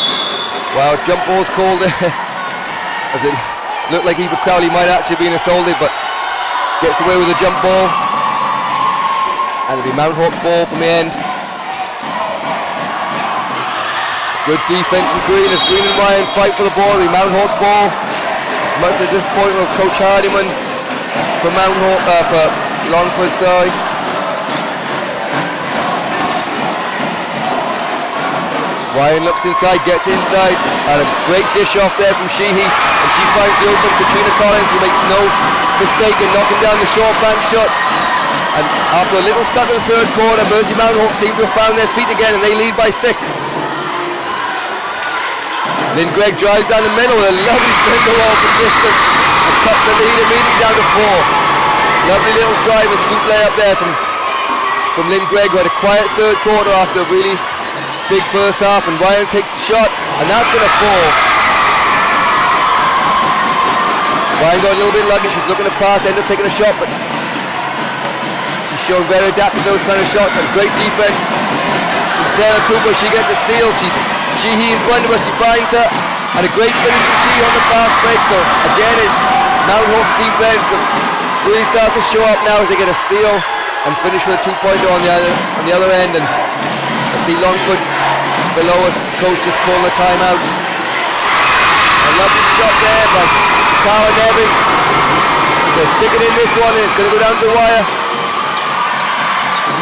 Wow, jump ball's called there. As it looked like Eva Crowley might actually have been assaulted, but Gets away with a jump ball. And it'll be Mounthawk ball from the end. Good defense from Green as Green and Ryan fight for the ball. It'll be Mounthawk ball. Much to the disappointment of Coach Hardiman for Longford, sorry. Ryan looks inside, gets inside, and a great dish off there from Sheehy, and she finds the open Katrina Collins, who makes no mistake in knocking down the short bank shot. And after a little stuck in the third quarter, Mersey Mounthawk seem to have found their feet again, and they lead by 6. Lynn Gregg drives down the middle with a lovely finger roll from distance and cuts the lead immediately down to 4. Lovely little drive and scoop layup there from Lynn Gregg, who had a quiet third quarter after a really big first half, and Ryan takes the shot, and that's going to fall. Ryan got a little bit lucky. She's looking to pass, ended up taking a shot, but she's shown very adapted to those kind of shots, and great defense from Sarah Cooper. She gets a steal. Sheehy in front of her, she finds her, and a great finish from Sheehy on the fast break. So again, it's Mounthawk's defense really starts to show up now as they get a steal and finish with a 2-pointer on the other end. And I see Longford below us, coach just calling the timeout. A lovely shot there by Cara Nevin. So stick it in this one, and it's going to go down to the wire.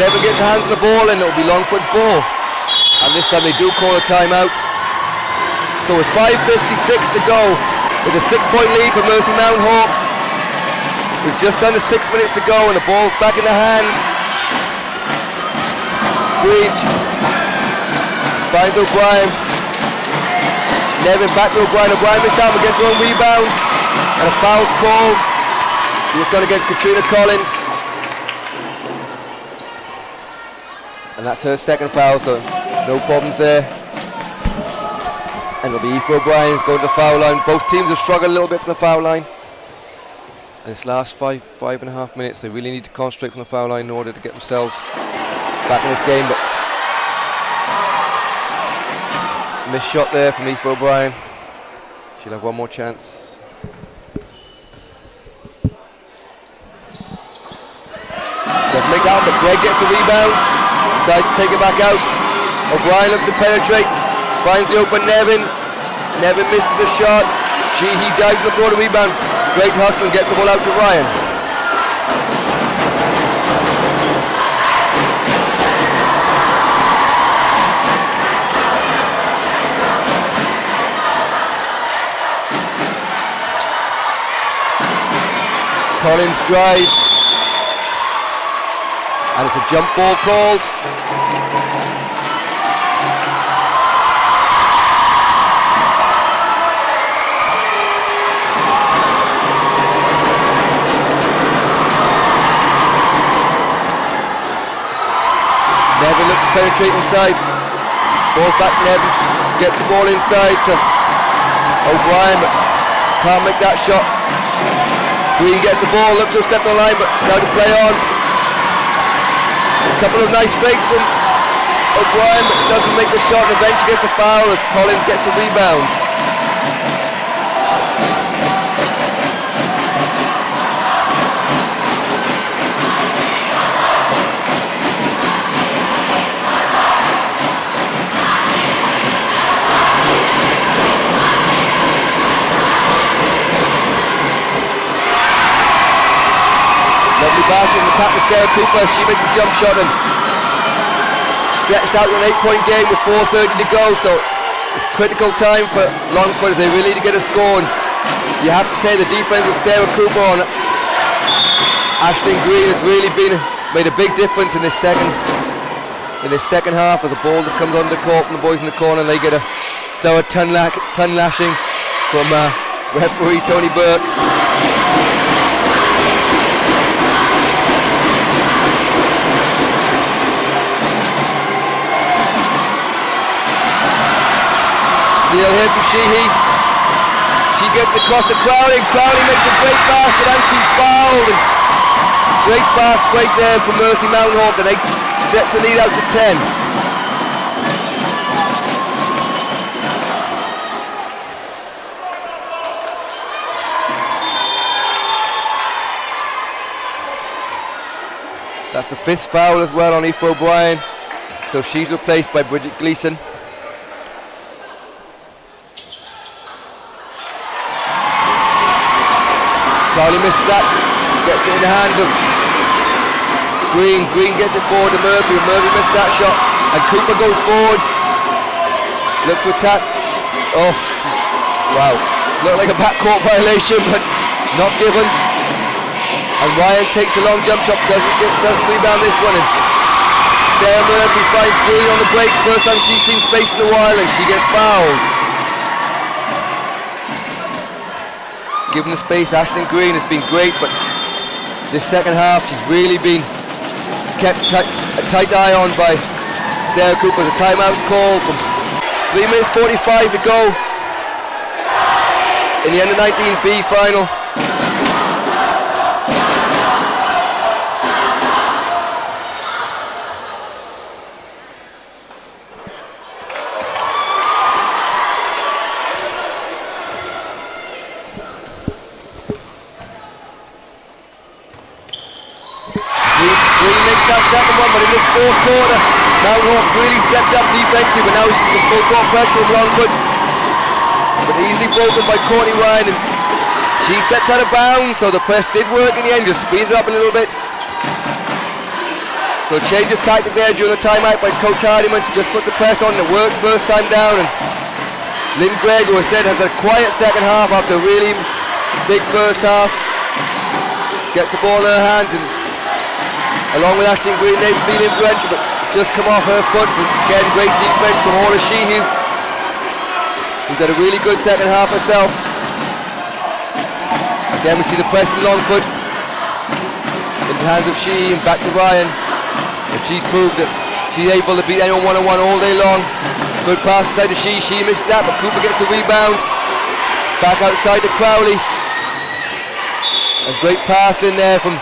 Nevin gets her hands on the ball, and it'll be Longford's ball. And this time they do call a timeout. So with 5:56 to go, with a 6-point lead for Mersey Mounthawk, with just under 6 minutes to go, and the ball's back in the hands. Breach finds O'Brien. Nevin back to O'Brien. O'Brien missed out but gets her own rebound, and a foul's called. He was done against Katrina Collins, and that's her second foul, so no problems there. And it'll be Aoife O'Brien's going to the foul line. Both teams have struggled a little bit from the foul line. And this last five and a half minutes, they really need to concentrate from the foul line in order to get themselves back in this game. But missed shot there from Aoife O'Brien. She'll have one more chance. Doesn't make that, but Greg gets the rebound. Decides to take it back out. O'Brien looks to penetrate. Finds the open Nevin. Nevin misses the shot. He dives on the floor to rebound. Greg Huston gets the ball out to Ryan. Collins drives, and it's a jump ball called. Nevin looks to penetrate inside. Ball back to Nevin. Gets the ball inside to O'Brien, but can't make that shot. Green gets the ball, looks to step on the line, but now to play on. A couple of nice fakes from O'Brien, but doesn't make the shot, and eventually gets the foul as Collins gets the rebound. Lovely basket from the captain Sarah Cooper. She makes the jump shot and stretched out to an 8-point game with 4:30 to go. So it's critical time for Longford as they really need to get a score. And you have to say the defense of Sarah Cooper on Ashton Green has really made a big difference in this second half as the ball just comes on the court from the boys in the corner, and they get a thorough ton lashing from referee Tony Burke. Steal here from Sheehy. She gets across to Crowley, and Crowley makes a great basket, and she's fouled. And great fast break there from Mersey Mounthawk, and they stretch the lead out to 10. That's the 5th foul as well on Aoife O'Brien. So she's replaced by Bridget Gleeson. Crowley misses that, gets it in the hand of Green. Green gets it forward to Murphy, and Murphy misses that shot. And Cooper goes forward. Looks to attack. Oh, wow. Looked like a backcourt violation, but not given. And Ryan takes the long jump shot, doesn't rebound this one. And Sarah Murphy finds Green on the break. First time she's seen space in a while, and she gets fouled. Given the space, Aisling Green has been great, but this second half she's really been kept a tight eye on by Sarah Cooper. The timeout's called from 3 minutes 45 to go in the U19B final. Green makes that second one, but in this fourth quarter, Mounthawk really stepped up defensively, but now it's a full court pressure from Longford. But easily broken by Courtney Ryan, and she stepped out of bounds, so the press did work in the end, just speeded it up a little bit. So change of tactic there during the timeout by Coach Hardiman. She just puts the press on, and it works first time down. And Lynn Gregg, who I said has a quiet second half after a really big first half, gets the ball in her hands, and along with Aisling Green, they've been influential, but just come off her foot. And again, great defense from Orla Sheehy, who's had a really good second half herself. Again, we see the press from Longford in the hands of Sheehy, and back to Ryan. And she's proved that she's able to beat anyone one-on-one all day long. Good pass inside to Sheehy. Sheehy misses that, but Cooper gets the rebound. Back outside to Crowley. A great pass in there from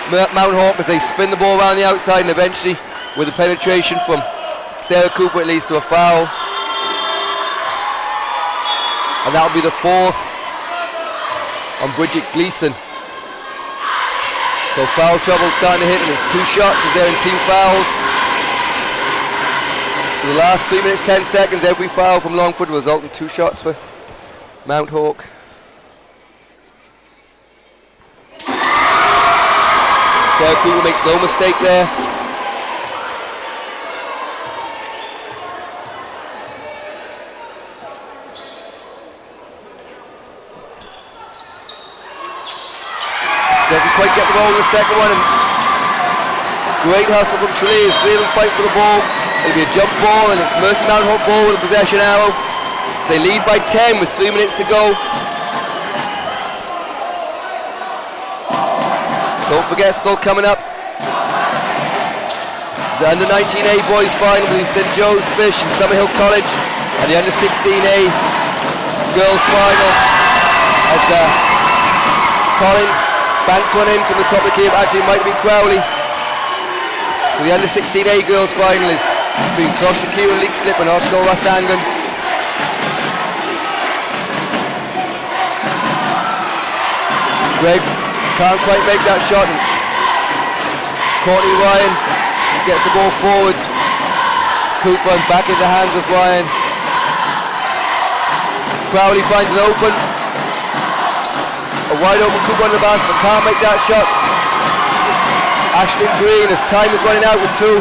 Mounthawk as they spin the ball around the outside, and eventually with the penetration from Sarah Cooper it leads to a foul, and that'll be the 4th on Bridget Gleeson. So foul trouble starting to hit, and it's 2 shots as they're in team fouls. So the last 3 minutes 10 seconds, every foul from Longford will result in 2 shots for Mounthawk. Sarah Cooper makes no mistake there. Doesn't quite get the ball in the second one, and great hustle from Tralee. Three of them fight for the ball. It'll be a jump ball, and it's Mercy Mounthawk ball with a possession arrow. They lead by 10 with 3 minutes to go. Don't forget, still coming up, the under-19A boys final between St Joe's Fish and Summerhill College, and the under-16A girls final as Collins banks one in from the top of the key. Actually, it might be Crowley. So the under-16A girls final is between Closter Kew and Leek Slip and Oscar Rathangan. Greg can't quite make that shot, and Courtney Ryan gets the ball forward. Cooper, and back in the hands of Ryan. Crowley finds an open, a wide open Cooper on the basket, but can't make that shot. Aisling Green, as time is running out with 2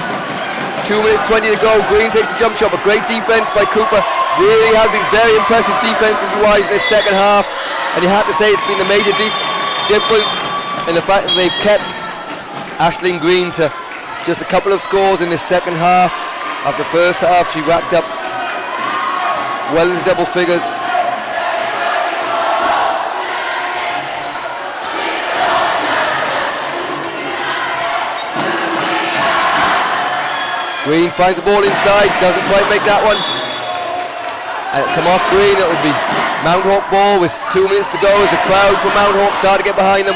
minutes 20 to go. Green takes the jump shot, but great defense by Cooper. Really has been very impressive defensively wise in this second half, and you have to say it's been a major difference in the fact that they've kept Aisling Green to just a couple of scores in this second half. After the first half, she racked up well into double figures. Green finds the ball inside, doesn't quite make that one. And it'll come off Green. It will be Mounthawk ball with 2 minutes to go as the crowd from Mounthawk start to get behind them.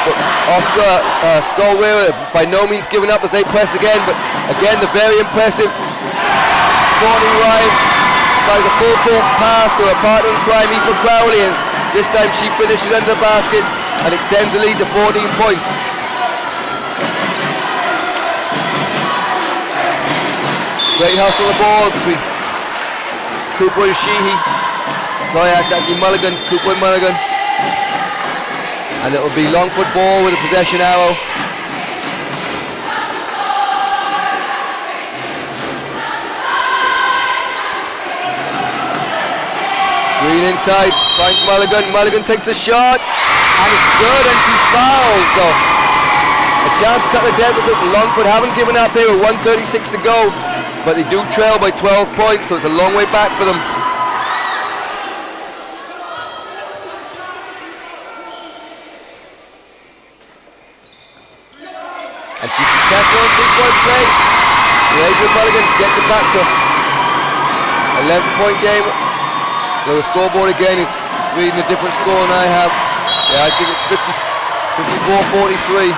But Oscar Scoil by no means giving up as they press again, but again the very impressive Courtney Ryan finds a full court pass to her partner in crime, Aoife Crowley, and this time she finishes under the basket and extends the lead to 14 points. Great hustle of the ball between Cooper and Sheehy. Sorry, that's actually Mulligan, Cooper and Mulligan. And it'll be Longford ball with a possession arrow. Green inside, finds Mulligan. Mulligan takes a shot, and it's good, and she's fouled. So a chance to cut the deficit. Longford haven't given up here with 1:36 to go, but they do trail by 12 points, so it's a long way back for them. And she's successful on 3-point play. Adrian Mulligan gets it back to 11-point game. So the scoreboard again is reading a different score than I have. Yeah, I think it's 54-43.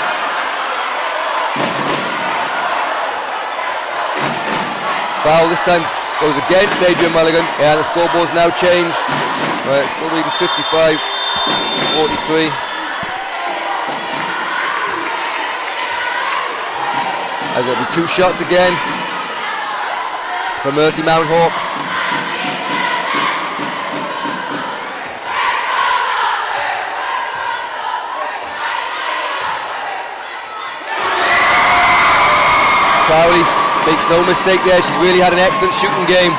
Foul this time goes against Adrian Mulligan. Yeah, the scoreboard's now changed. Right, it's still reading 55-43. As there'll be 2 shots again for Mercy Mounthawk. Tralee makes no mistake there, she's really had an excellent shooting game.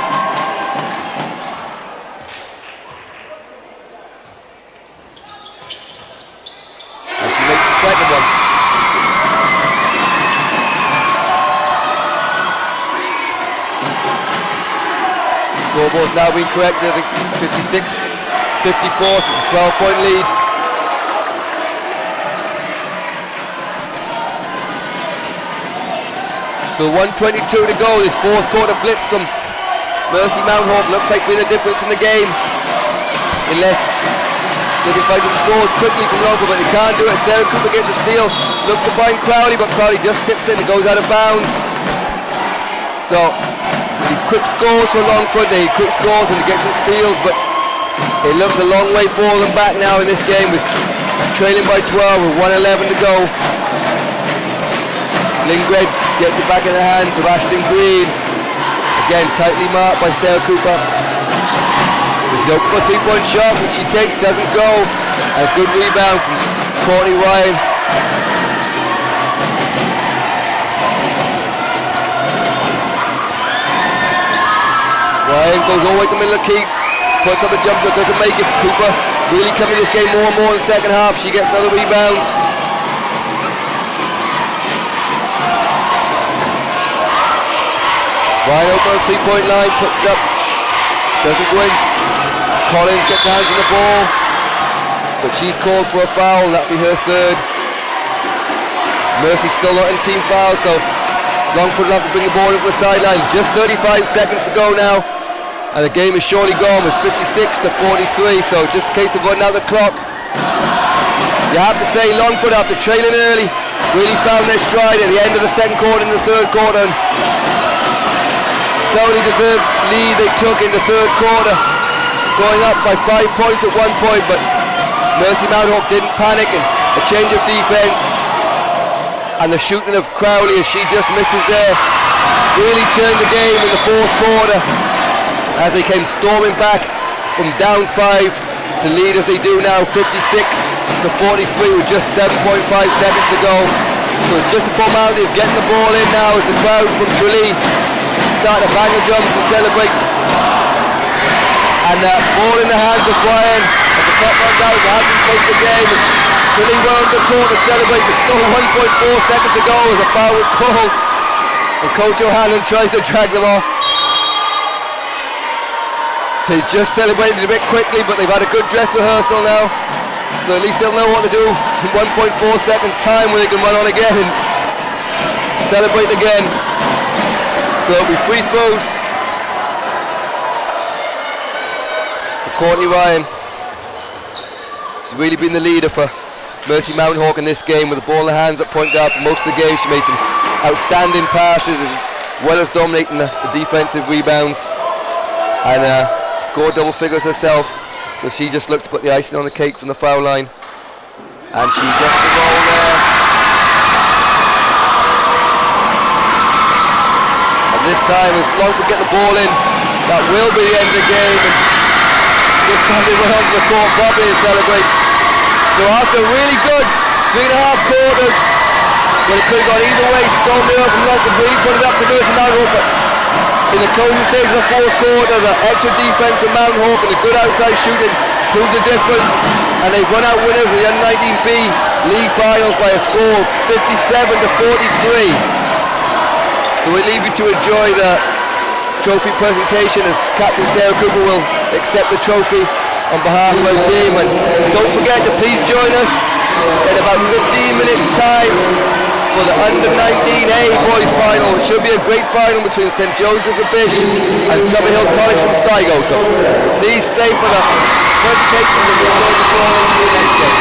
And she makes the second one. Scoreboard's now been corrected, I think 56-54, so it's a 12-point lead. So 1:22 to go, this fourth quarter blitz from Mercy Mounthawk looks like being a difference in the game. Unless they can find some scores quickly from Longford, but they can't do it. Sarah Cooper gets a steal, looks to find Crowley, but Crowley just tips it and it goes out of bounds. So, they need quick scores for Longford, they need quick scores and they get some steals, but it looks a long way for them back now in this game with trailing by 12 with 1:11 to go. Lingred gets it back in the hands of Ashton Green. Again, tightly marked by Sarah Cooper. There's no 3-point shot, which she takes, doesn't go. A good rebound from Courtney Ryan. Ryan goes all the way to the middle of the key, puts up a jumper, doesn't make it. Cooper really coming this game more and more in the second half. She gets another rebound. Wide open on the 3-point line, puts it up, doesn't go in. Collins gets hands on the ball, but she's called for a foul, that'll be her third. Mercy's still not in team foul, so Longford will have to bring the ball into the sideline. Just 35 seconds to go now, and the game is surely gone with 56-43, so just a case of running out the clock. You have to say Longford, after trailing early, really found their stride at the end of the second quarter and the third quarter. And thoroughly deserved lead they took in the third quarter, going up by 5 points at one point, but Mercy Mounthawk didn't panic, and a change of defense and the shooting of Crowley as she just misses there really turned the game in the fourth quarter as they came storming back from down 5 to lead as they do now 56-43 with just 7.5 seconds to go. So it's just a formality of getting the ball in now as the crowd from Tralee start to bang the drums to celebrate. And ball in the hands of Brian as the clock runs out, hasn't played the game. Tralee well on the court to celebrate. There's still 1.4 seconds to go as a foul was called. And Coach O'Hanlon tries to drag them off. They just celebrated a bit quickly, but they've had a good dress rehearsal now. So at least they'll know what to do in 1.4 seconds time when they can run on again and celebrate again. So it'll be free throws for Courtney Ryan. She's really been the leader for Mercy Mounthawk in this game with the ball in the hands at point guard for most of the game. She made some outstanding passes as well as dominating the defensive rebounds and scored double figures herself. So she just looks to put the icing on the cake from the foul line. And she gets the roll there. And this time as Longford get the ball in. That will be the end of the game. And just probably went onto the court properly to celebrate. So after a really good 3.5 quarters, when it could have gone either way, Scoil from Longford really put it up to Mhuire and Mounthawk, but in the closing stage of the fourth quarter, the extra defense from Mounthawk and the good outside shooting proved the difference, and they've run out winners of the U19B League Finals by a score of 57-43. So we leave you to enjoy the trophy presentation as Captain Sarah Cooper will accept the trophy on behalf of our team. And don't forget to please join us in about 15 minutes time for the Under-19A boys final. It should be a great final between St. Joseph's of Bish and Summerhill College from Sligo. So please stay for the presentation of the next game.